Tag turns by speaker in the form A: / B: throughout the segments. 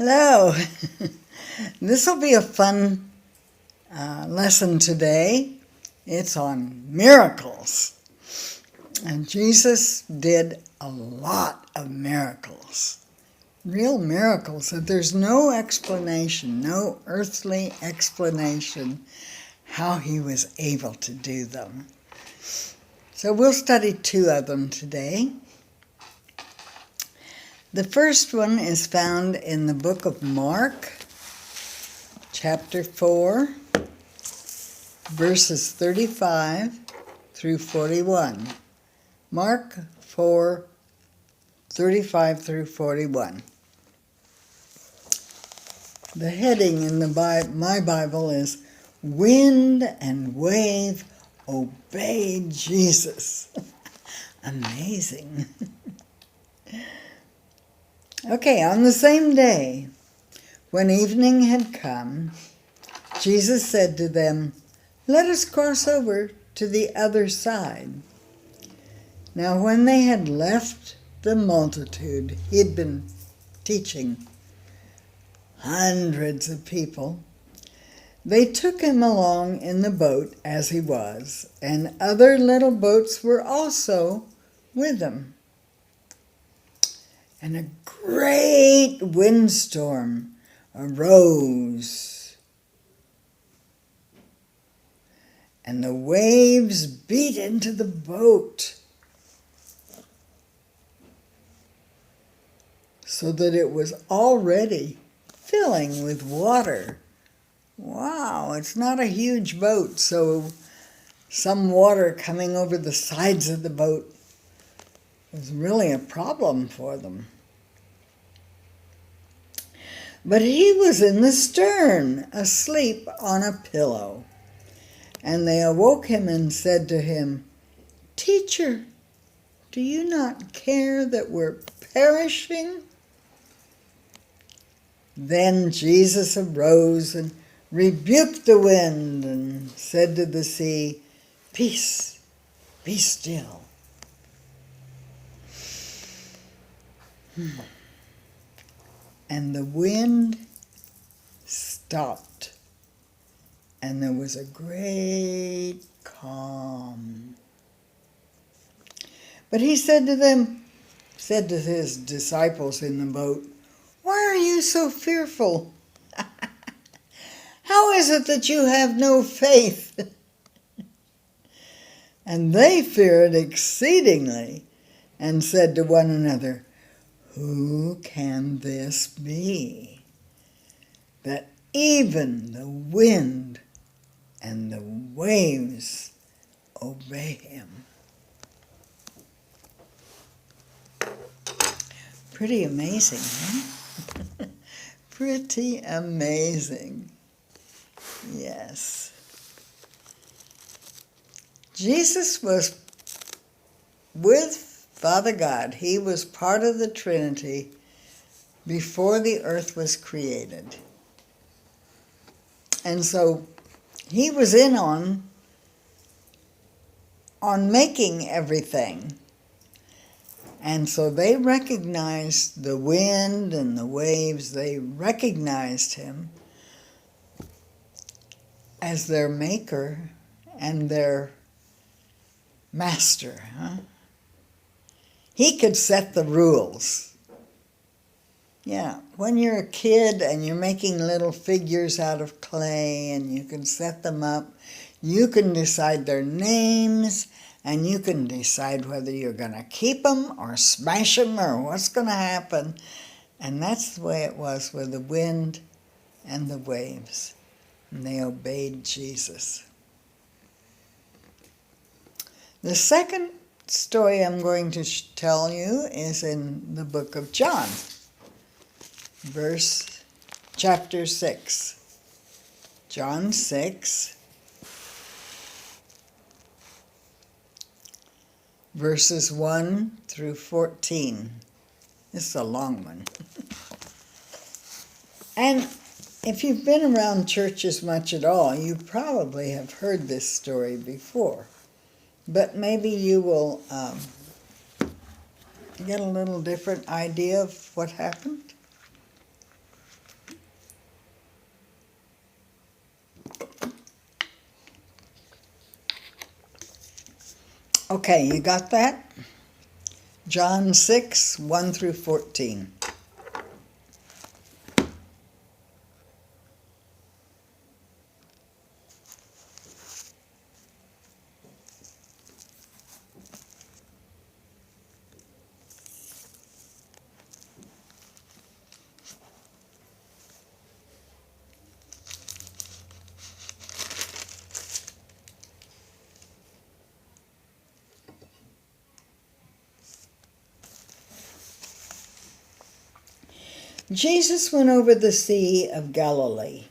A: Hello. This will be a fun lesson today. It's on miracles. And Jesus did a lot of miracles. Real miracles that there's no explanation, no earthly explanation how he was able to do them. So we'll study two of them today. The first one is found in the book of Mark, chapter 4, verses 35 through 41. Mark 4, 35 through 41. The heading in my Bible is Wind and Wave Obeyed Jesus. Amazing. Okay, on the same day, when evening had come, Jesus said to them, "Let us cross over to the other side." Now when they had left the multitude, he had been teaching hundreds of people, they took him along in the boat as he was, and other little boats were also with him. And a great windstorm arose, and the waves beat into the boat, so that it was already filling with water. Wow, it's not a huge boat, so some water coming over the sides of the boat was really a problem for them. But he was in the stern, asleep on a pillow. And they awoke him and said to him, "Teacher, do you not care that we're perishing?" Then Jesus arose and rebuked the wind and said to the sea, "Peace, be still." And the wind stopped, and there was a great calm. But he said to his disciples in the boat, "Why are you so fearful? How is it that you have no faith?" And they feared exceedingly and said to one another, "Who can this be, that even the wind and the waves obey him?" Pretty amazing, huh? Pretty amazing. Yes. Jesus was with Father God. He was part of the Trinity before the earth was created. And so he was in on making everything. And so they recognized the wind and the waves. They recognized him as their maker and their master. He could set the rules. Yeah, when you're a kid and you're making little figures out of clay and you can set them up, you can decide their names and you can decide whether you're going to keep them or smash them or what's going to happen. And that's the way it was with the wind and the waves. And they obeyed Jesus. The second story I'm going to tell you is in the book of John, chapter 6. John 6, verses 1 through 14. This is a long one. And if you've been around churches much at all, you probably have heard this story before. But maybe you will get a little different idea of what happened. Okay, you got that? John 6, 1 through 14. Jesus went over the Sea of Galilee,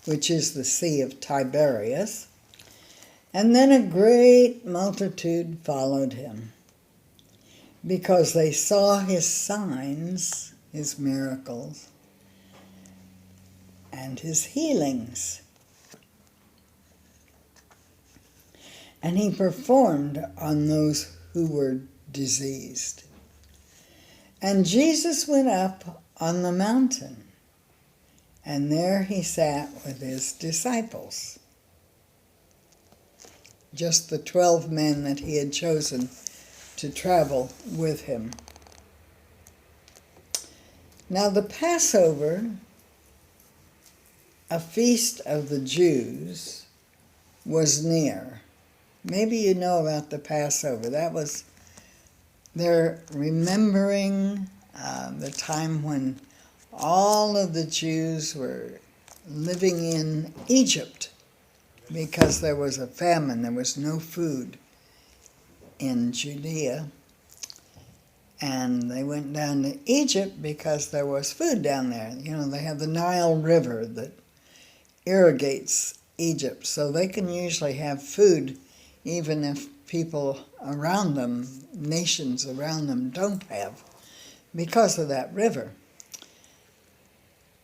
A: which is the Sea of Tiberias, and then a great multitude followed him, because they saw his signs, his miracles, and his healings. And he performed on those who were diseased. And Jesus went up on the mountain, and there he sat with his disciples, just the 12 men that he had chosen to travel with him. Now the Passover, a feast of the Jews, was near. Maybe you know about the Passover. That was, they're remembering the time when all of the Jews were living in Egypt because there was a famine. There was no food in Judea. And they went down to Egypt because there was food down there. You know, they have the Nile River that irrigates Egypt, so they can usually have food even if people around them, nations around them, don't have, because of that river.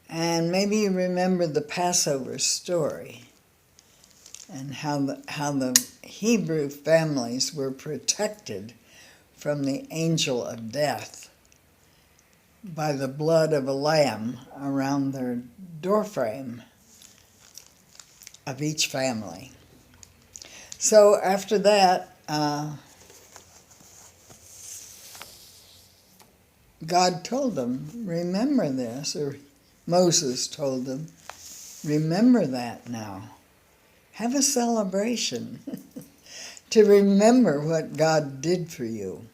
A: And maybe you remember the Passover story and how the Hebrew families were protected from the angel of death by the blood of a lamb around their doorframe of each family. So after that, God told them, remember this, or Moses told them, remember that now. Have a celebration to remember what God did for you.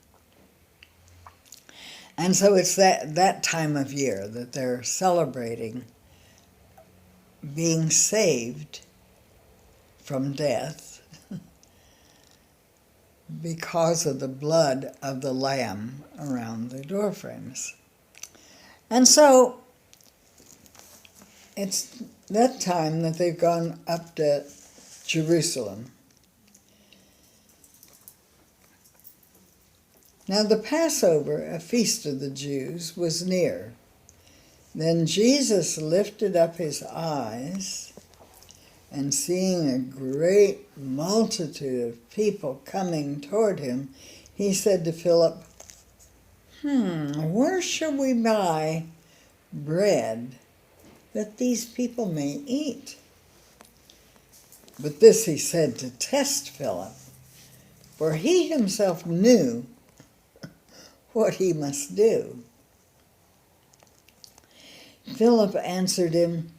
A: And so it's that time of year that they're celebrating being saved from death because of the blood of the Lamb around the doorframes. And so it's that time that they've gone up to Jerusalem. Now the Passover, a feast of the Jews, was near. Then Jesus lifted up his eyes, and seeing a great multitude of people coming toward him, he said to Philip, where shall we buy bread that these people may eat? But this he said to test Philip, for he himself knew what he must do. Philip answered him,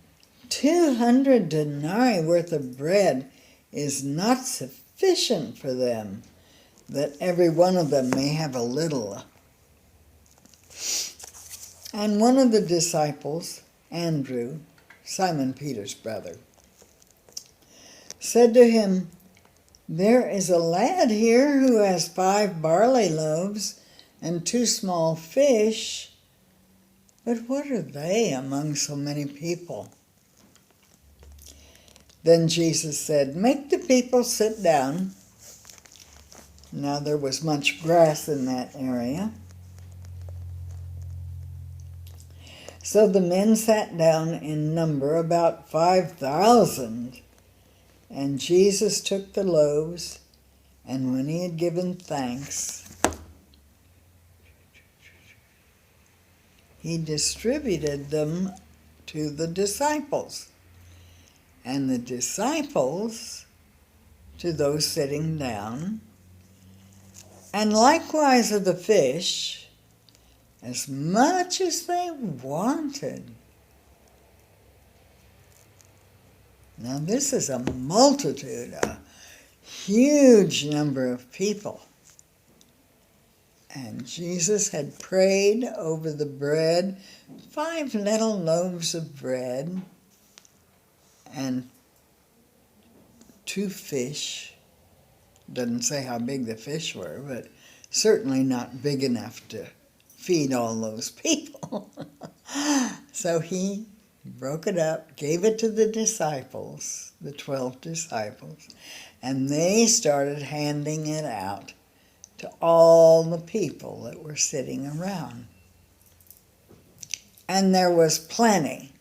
A: 200 denarii worth of bread is not sufficient for them, that every one of them may have a little. And one of the disciples, Andrew, Simon Peter's brother, said to him, there is a lad here who has 5 barley loaves and 2 small fish, but what are they among so many people? Then Jesus said, make the people sit down. Now there was much grass in that area. So the men sat down in number, about 5,000. And Jesus took the loaves, and when he had given thanks, he distributed them to the disciples, and the disciples to those sitting down, And likewise of the fish, as much as they wanted. Now this is a multitude, a huge number of people. And Jesus had prayed over the bread, 5 little loaves of bread and 2 fish. Doesn't say how big the fish were, but certainly not big enough to feed all those people. So he broke it up, gave it to the disciples, the 12 disciples, and they started handing it out to all the people that were sitting around. And there was plenty.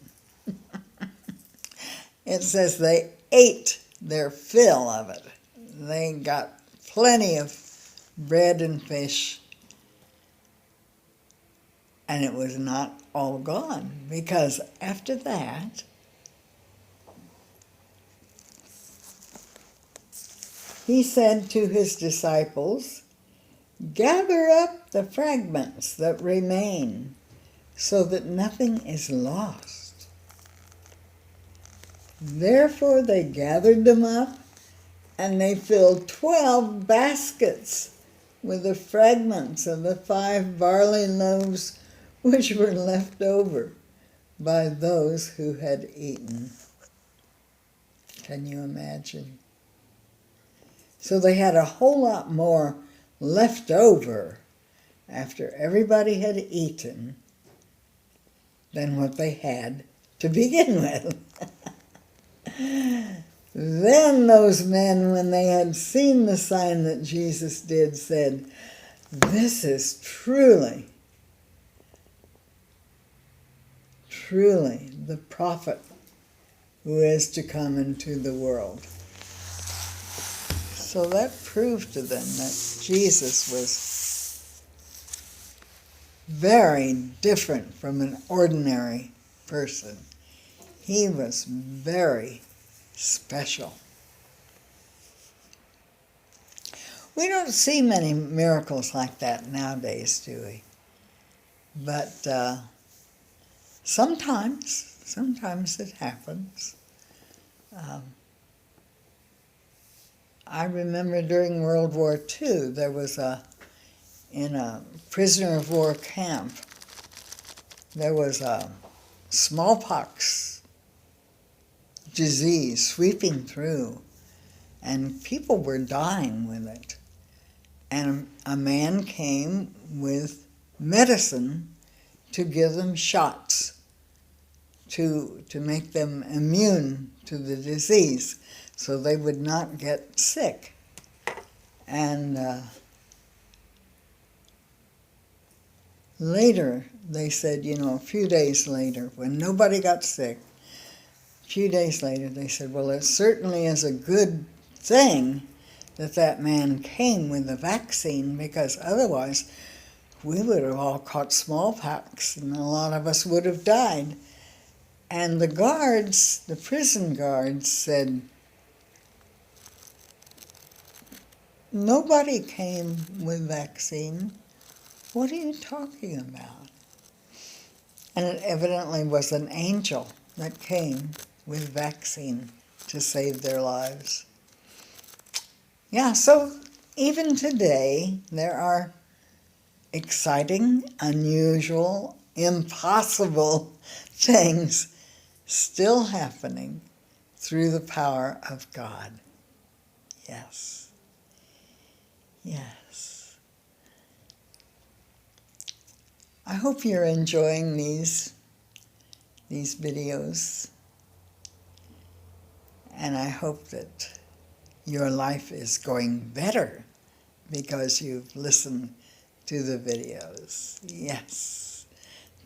A: It says they ate their fill of it. They got plenty of bread and fish, and it was not all gone, because after that, he said to his disciples, "Gather up the fragments that remain, so that nothing is lost." Therefore they gathered them up, and they filled 12 baskets with the fragments of the 5 barley loaves which were left over by those who had eaten. Can you imagine? So they had a whole lot more left over after everybody had eaten than what they had to begin with. Then those men, when they had seen the sign that Jesus did, said, "This is truly, truly the prophet who is to come into the world." So that proved to them that Jesus was very different from an ordinary person. He was very special. We don't see many miracles like that nowadays, do we? But sometimes it happens. I remember during World War II, there was in a prisoner of war camp, there was a smallpox disease sweeping through, and people were dying with it. And a man came with medicine to give them shots to make them immune to the disease so they would not get sick. And later, they said, a few days later, when nobody got sick, a few days later, they said, well, it certainly is a good thing that that man came with the vaccine, because otherwise we would have all caught smallpox and a lot of us would have died. And the guards, the prison guards, said, nobody came with vaccine. What are you talking about? And it evidently was an angel that came with vaccine to save their lives. Yeah, so even today, there are exciting, unusual, impossible things still happening through the power of God. Yes. Yes. I hope you're enjoying these videos, and I hope that your life is going better because you've listened to the videos. Yes.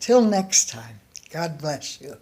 A: Till next time, God bless you.